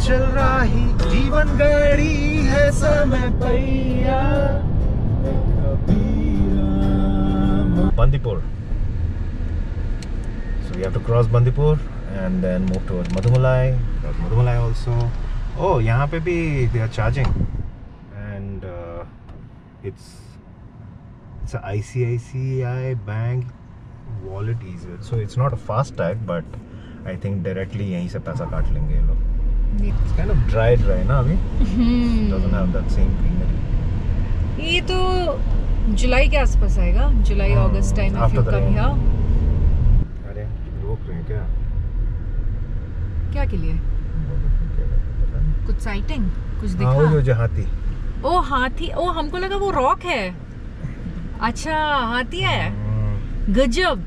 चल रही जीवन गाड़ी है समय पैया Bandipur. So we have to cross Bandipur and then move towards Madhumalai. Cross Madhumalai also. Oh, यहाँ पे भी they are charging, and it's a ICICI Bank wallet easier. So it's not a fast tag, but I think directly यहीं से पैसा काट लेंगे ये लोग. It's kind of dry ना अभी. Doesn't have that same greenery. ये तो जुलाई के आसपास आएगा, जुलाई अगस्त टाइम में फिर कम या. अरे रोक रहे हैं क्या? क्या के लिए? कुछ साइटिंग कुछ दिखा? हाँ वो जो हाथी. ओ हाथी, ओ हमको लगा वो रॉक है. अच्छा हाथी है. गजब.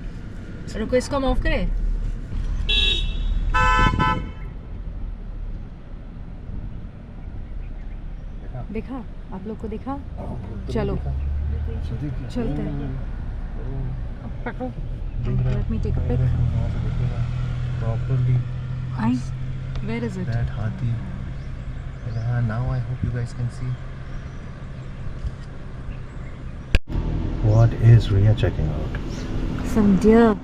रुको इसको हम ऑफ करें. देखा आप लोग को दिखा. चलो चलते हैं. पकड़ो. Let me take a pic. Properly. Where is it? That hathi. Now I hope you guys can see. What is Ria checking out? Some deer.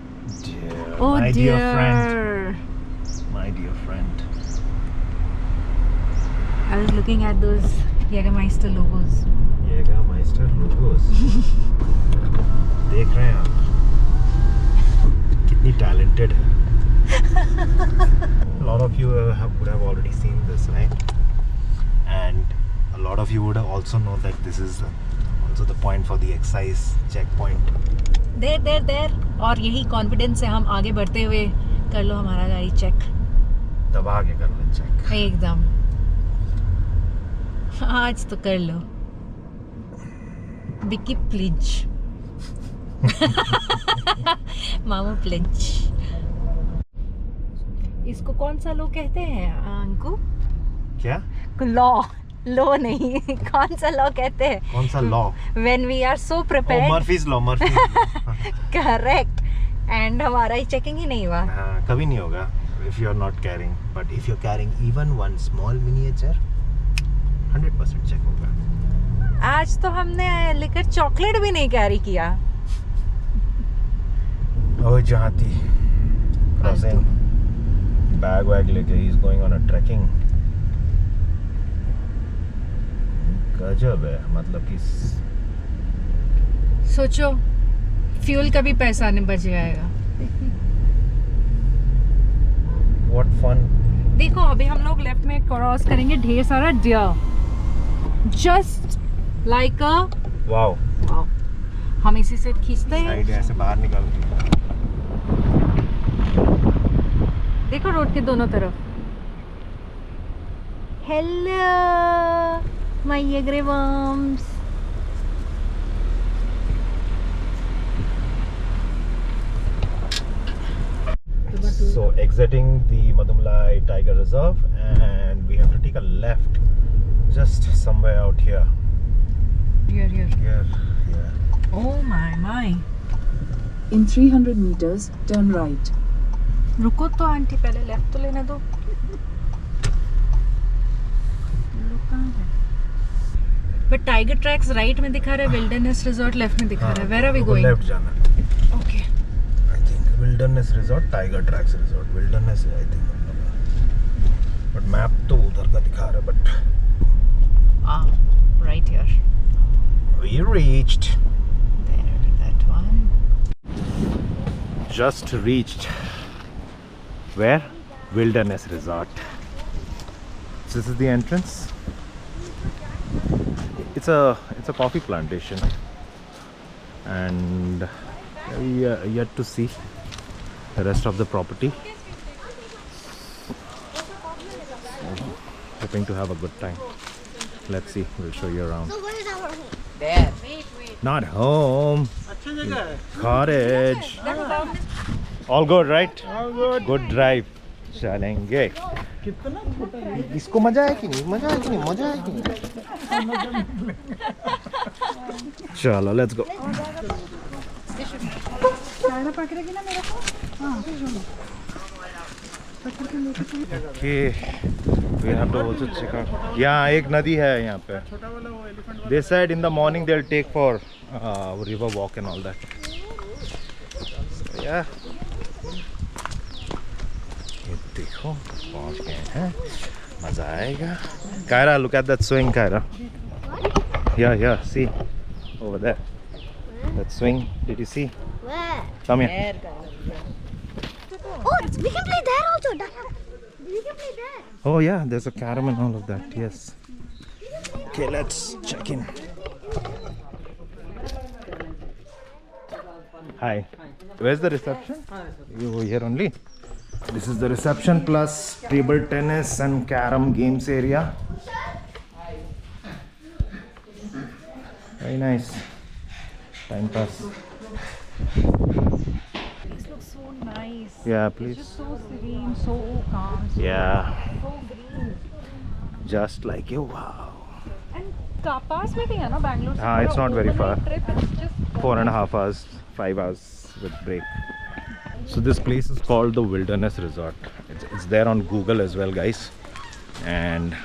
Dear. Oh My dear. dear friend. My dear friend. I was looking at those Jägermeister logos. Jägermeister logos. देख रहे हैं आप कितनी talented है. A lot of you would have already seen this, right? And a lot of you would have also know that this is also the point for the excise checkpoint. there. और यही confidence से हम आगे बढ़ते हुए कर लो हमारा गाड़ी चेक. दबा के कर लो चेक. एकदम. आज तो कर लो. विकी प्लीज. मामू प्लीज. इसको कौन सा लो कहते हैं अंकु? क्या? लो नहीं. कौन सा लॉ कहते हैं? कौन सा law? When we are so prepared. Murphy's law. Correct. And हमारा ही चेकिंग ही नहीं हुआ. हाँ, कभी नहीं होगा if you are not carrying. But if you are carrying even one small miniature, 100% check होगा. आज तो हमने लेकर चॉकलेट भी नहीं कैरी किया. ओह जहाती क्रॉसिंग बैग वैग लेके he is going on a trekking. गजब है. मतलब कि सोचो फ्यूल का भी पैसा नहीं बच जाएगा. What fun. देखो अभी हम लोग लेफ्ट में क्रॉस करेंगे ढेर सारा deer. Just like a wow. हम इसी से खींचते हैं. साइड ऐसे बाहर निकल के देखो रोड के दोनों तरफ. Hello my agriworms. So exiting the Madhumalai Tiger Reserve, and we have to take a left just somewhere out here. Here. Oh my. In 300 meters, turn right. रुको तो आंटी पहले लेफ्ट तो लेने दो. बट टाइगर ट्रैक्स राइट में दिखा रहा है. विल्डरनेस रिजॉर्ट लेफ्ट में दिखा रहा है. Where are we going? Left जाना है. Okay. I think Wilderness Resort, Tiger Tracks Resort. Wilderness है I think. But map तो उधर का दिखा रहा है. But right here. we reached. There, that one. Just reached. Where? Wilderness Resort. This is the entrance. It's a coffee plantation, and we are yet to see the rest of the property. Hoping to have a good time. Let's see. We'll show you around. So where is our home? There. Not home. Cottage. All good, right? All good. Good drive. चलेंगे. इसको मजा है कि नहीं? मजा है कि नहीं? मजा है कि नहीं? चलो, let's go. Okay, We have to also check out. यहाँ एक नदी है यहाँ पे. This side in the morning they'll take for river walk and all that. So, yeah. ये देखो पहुँच गए हैं. मजा आएगा. Kyra, look at that swing, Kyra. Yeah, see over there. That swing. Did you see? Where? Come here. Oh, we can play there also. We can play there. Oh yeah, there's a carom and all of that. Yes. Okay, let's check in. Hi. Where's the reception? You here only? This is the reception plus table tennis and carom games area. Very nice. Time pass. This looks so nice. Yeah, It's please. just so serene, so calm, Yeah, so green. just like you. Wow. And पास में भी है ना बैंगलोर से? हाँ, it's not very far. Trip, it's just 4.5 hours, 5 hours with break. So this place is called the Wilderness Resort. It's there on Google as well, guys, and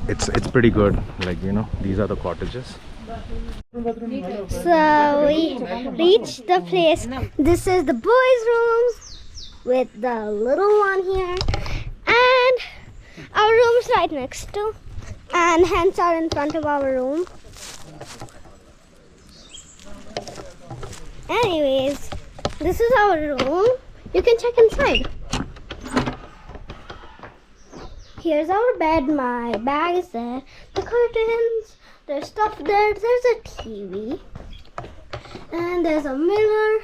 it's pretty good. Like, you know, these are the cottages. So we reached the place. This is the boys' room with the little one here, and our room is right next to, and hens are in front of our room. Anyways, this is our room. You can check inside. Here's our bed. My bag is there. The curtains. There's stuff there. There's a TV. And there's a mirror.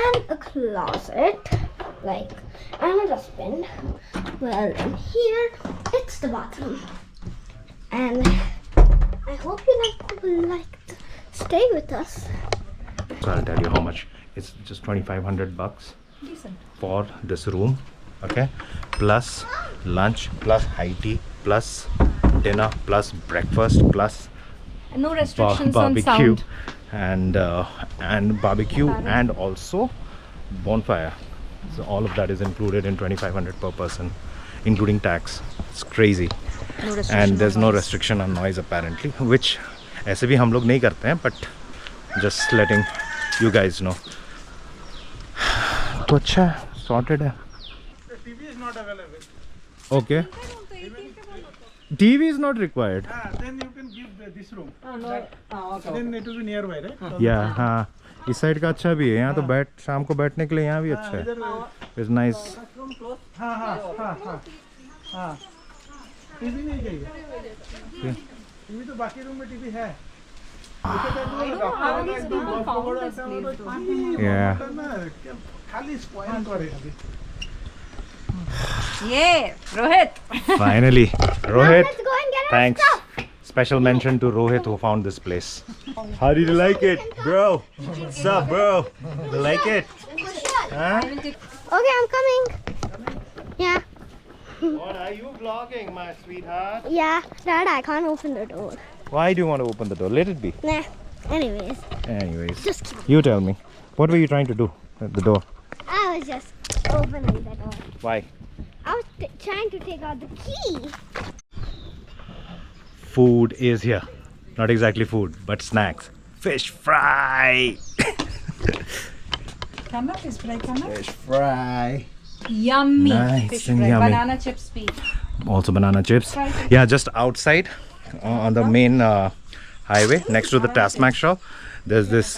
And a closet. And a dustbin. Well, in here, it's the bathroom. And I hope you like to stay with us. So I'll tell you how much. It's just $2,500 decent. for this room. Okay, plus lunch, plus high tea, plus dinner, plus breakfast, plus No restrictions on barbecue, sound. and barbecue, and also bonfire. So all of that is included in $2,500 per person, including tax. It's crazy. No restriction And there's on no noise. restriction on noise apparently, which ऐसे भी हम लोग नहीं करते हैं, but just letting you guys know. तो अच्छा है, sorted है. TV is not available. Okay. TV is not required. Then you can give this room. Then it will be nearby, right? Yeah, हाँ. इस साइड का अच्छा भी है. यहाँ तो शाम को बैठने के लिए यहाँ भी अच्छा है. It's nice. हाँ. टीवी नहीं चाहिए. टीवी तो बाकी रूम में टीवी है. How these people found this place though? Yeah. खाली स्पॉइल करे अभी. Yeah, Rohit. Finally, Rohit. Let's go and get our Thanks. stuff. Special mention to Rohit who found this place. How did you like it, bro? What's up, bro? You like it? Huh? Okay, I'm coming. Yeah. What are you vlogging, my sweetheart? Yeah. Dad, I can't open the door. Why do you want to open the door? Let it be. Nah. Anyways, Anyways, just kidding. you tell me. What were you trying to do at the door? I was just opening the door. Why? I was trying to take out the key. Food is here. Not exactly food, but snacks. Fish fry. Camera, fish fry, camera. Fish fry. Yummy. Nice Fish and fry. yummy. Banana chips be. Also banana chips. Yeah, just outside on the main highway next to the Tasmac shop. There's this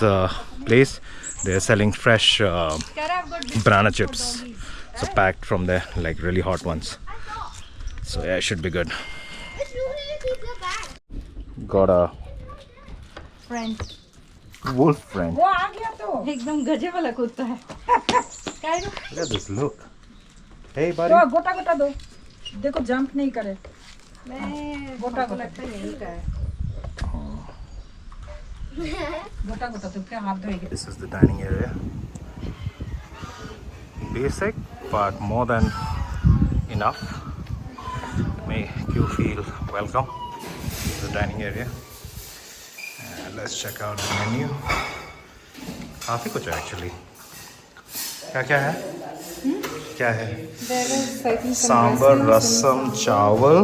place. They're selling fresh banana chips. So packed from there, like really hot ones. So yeah, it should be good. Which room did you keep your bag? Got a Friend. wolf friend. वो आ गया तो एकदम गजे वाला कुत्ता है. क्या है? Look at this look. Hey buddy. तो गोटा गोटा दो. देखो जंप नहीं करे. मैं गोटा को लगता है यही का है. गोटा गोटा तो क्या हाथ धोएगी. This is the dining area. Basic, but more than enough. Make you feel welcome. This is the dining area. And let's check out the menu. काफी कुछ है actually. क्या क्या है? क्या है? There is, I think, some Sambar, rice rasam, and chawal,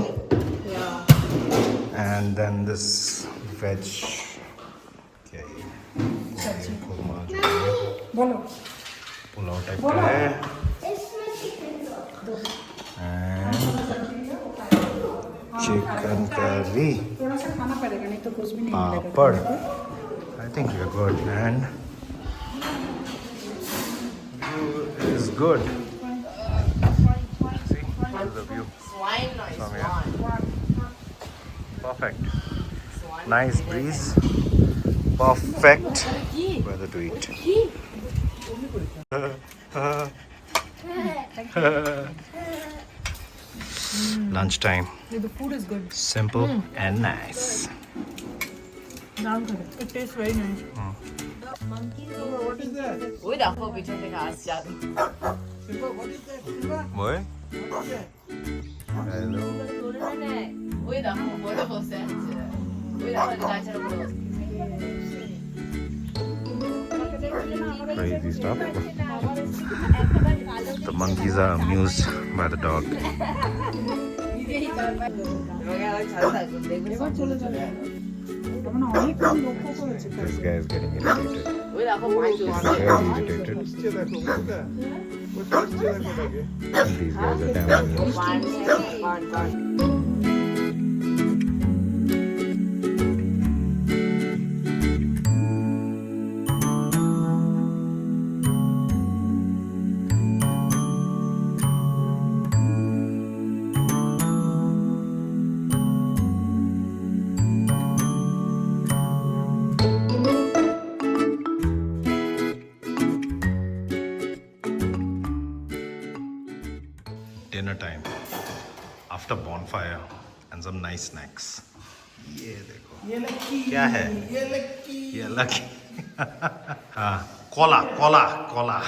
yeah. and then this veg. क्या ये? खुरमा जो है, बोलो पुलाव टाइप का है. And chicken curry, थोड़ा सा खाना पड़ेगा नहीं तो कुछ भी नहीं मिलेगा papad. I think we are good. And view is good. See, this is the view from here. Perfect. Nice breeze. Perfect weather to eat. Lunchtime. The food is good. Simple and nice. It tastes very nice. What is that? ওই দেখো পিছন থেকে আসছে আমি Simba, what is that? Simba, Boy. what is that? Hello. ধরে না নেয় ওই দেখো বড় বসে আছে ওই দেখো গাছের উপরে বসে Crazy stuff. The monkeys are amused by the dog. মানে অনেকক্ষণ লক্ষ্য করেছে This guy is getting irritated. ওই দেখো মাছ He's আছে very irritated. আসছে দেখো, বুঝলে? ওটা আসছে দেখো ওটাকে। And these guys are damn amused. পান Dinner time. After bonfire and some nice snacks. ये देखो. ये लक्की, क्या है? ये लक्की। ये lucky. हाँ, Cola, Cola, Cola.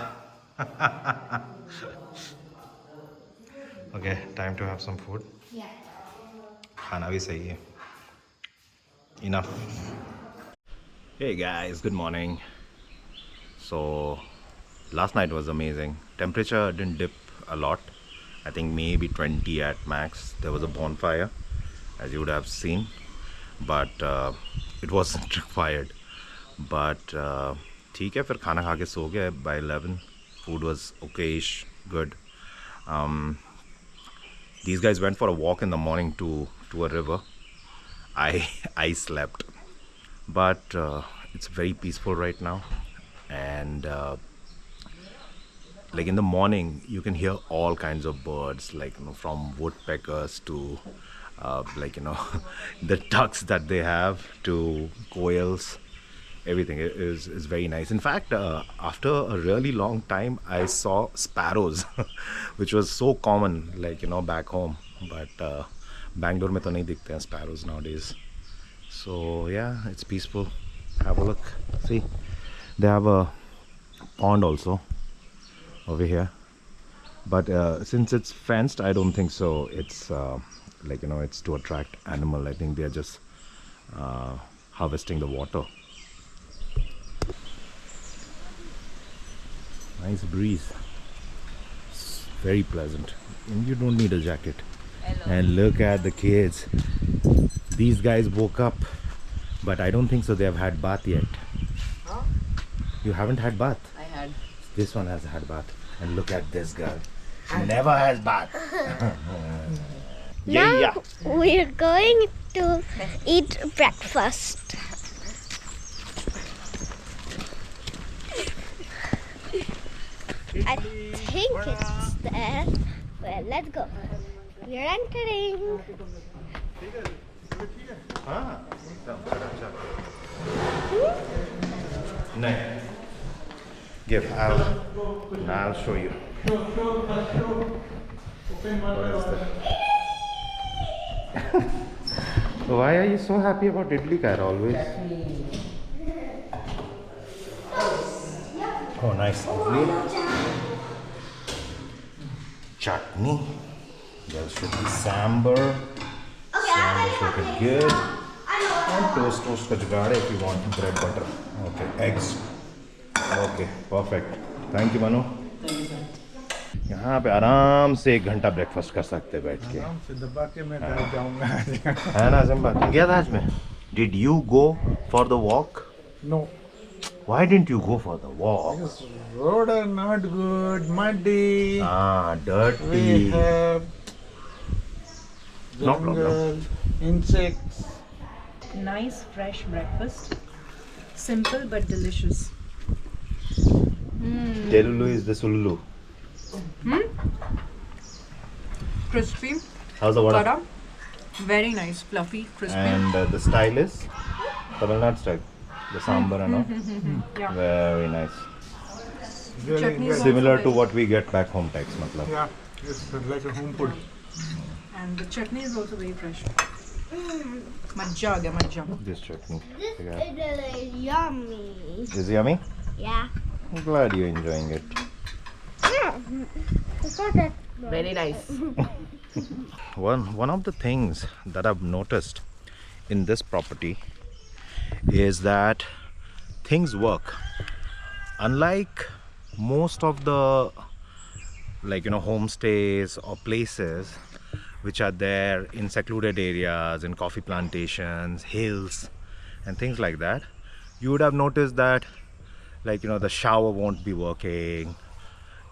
Okay, time to have some food. खाना भी सही है. Enough. Hey guys, good morning. So, last night was amazing. Temperature didn't dip a lot. I think maybe 20 at max. There was a bonfire, as you would have seen, but it wasn't required. But ठीक है, फिर खाना खा के सो गए by 11. Food was okayish, good. These guys went for a walk in the morning to a river. I slept, but it's very peaceful right now, and like in the morning you can hear all kinds of birds, like from woodpeckers to like the ducks that they have to koels. Everything is very nice. In fact, after a really long time I saw sparrows which was so common, like back home, but Bangalore mein to nahi dikhte hain sparrows nowadays. So yeah, it's peaceful. Have a look. See, they have a pond also over here, but since it's fenced, I don't think so it's like it's to attract animal. I think they are just harvesting the water. Nice breeze. It's very pleasant, and you don't need a jacket. And look at the kids. These guys woke up, but I don't think so they have had bath yet. Huh? You haven't had bath? I had This one has had bath. And look at this girl. She never has bath. Now we're going to eat breakfast. I think it's there. Well, let's go. We're entering. No. Give. I'll show you. What is that? Why are you so happy about idli, Kaira, always? Oh, nice idli. Chutney. There should be sambar. Sambar should be good. And toast ka jugaad if you want bread butter. Okay, eggs. Okay, perfect. Thank you, Manu. यहाँ पे आराम से 1 घंटा breakfast कर सकते हैं बैठ के, आराम से दबा के मैं घर जाऊंगा. है ना सिम्बा? तुम गया था आज में? Did you go for the walk? No, Why didn't you go for the walk? this road are not good, muddy. Ah, We dirty. have No problem. jungle, insects. Nice fresh breakfast. Simple but delicious. Delulu is the Sululu. Crispy. How's the vada? Very nice, fluffy, crispy. And the style is Tamil Nadu style. The sambar and all. Yeah. Very nice. Really Chutney is good. Similar to what we get back home types, matlab. Yeah, it's like a home food. And the chutney is also very fresh. Majja aa gaya, majja. This chutney. This Yeah. idli is yummy. Is it yummy? Yeah. I'm glad you're enjoying it. It's not that bad. Very nice. One of the things that I've noticed in this property is that things work. Unlike most of the homestays or places which are there in secluded areas, in coffee plantations, hills and things like that, you would have noticed that the shower won't be working,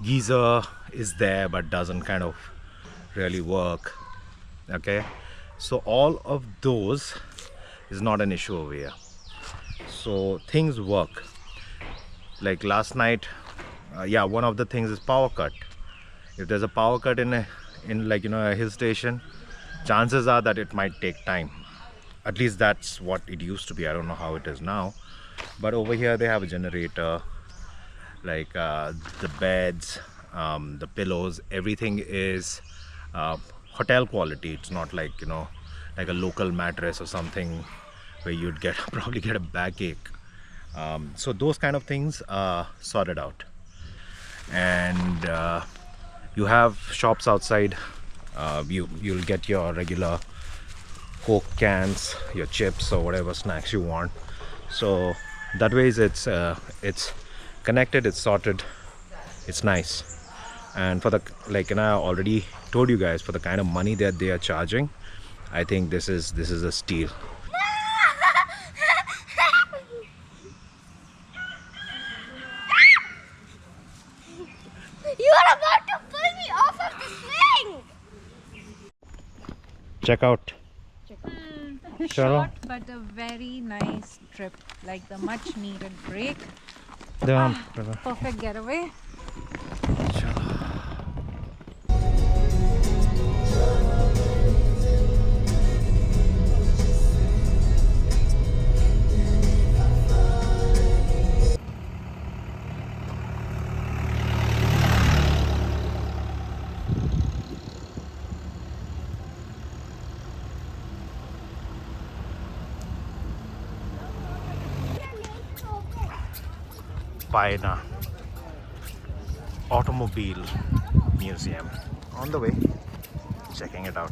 geyser is there but doesn't kind of really work. Okay, so all of those is not an issue over here. So things work. Like last night, one of the things is power cut. If there's a power cut in a hill station, chances are that it might take time. At least that's what it used to be. I don't know how it is now, but over here they have a generator, the beds, the pillows, everything is hotel quality. It's not like a local mattress or something where you'd probably get a backache. So those kind of things are sorted out, and you have shops outside. You'll get your regular Coke cans, your chips or whatever snacks you want. So that way it's connected, it's sorted, it's nice. And for I already told you guys, for the kind of money that they are charging, I think this is a steal. You are about to pull me off of the swing. Check out. Short but a very nice trip. Like the much needed break. Perfect getaway. Paina Automobile Museum. On the way, checking it out.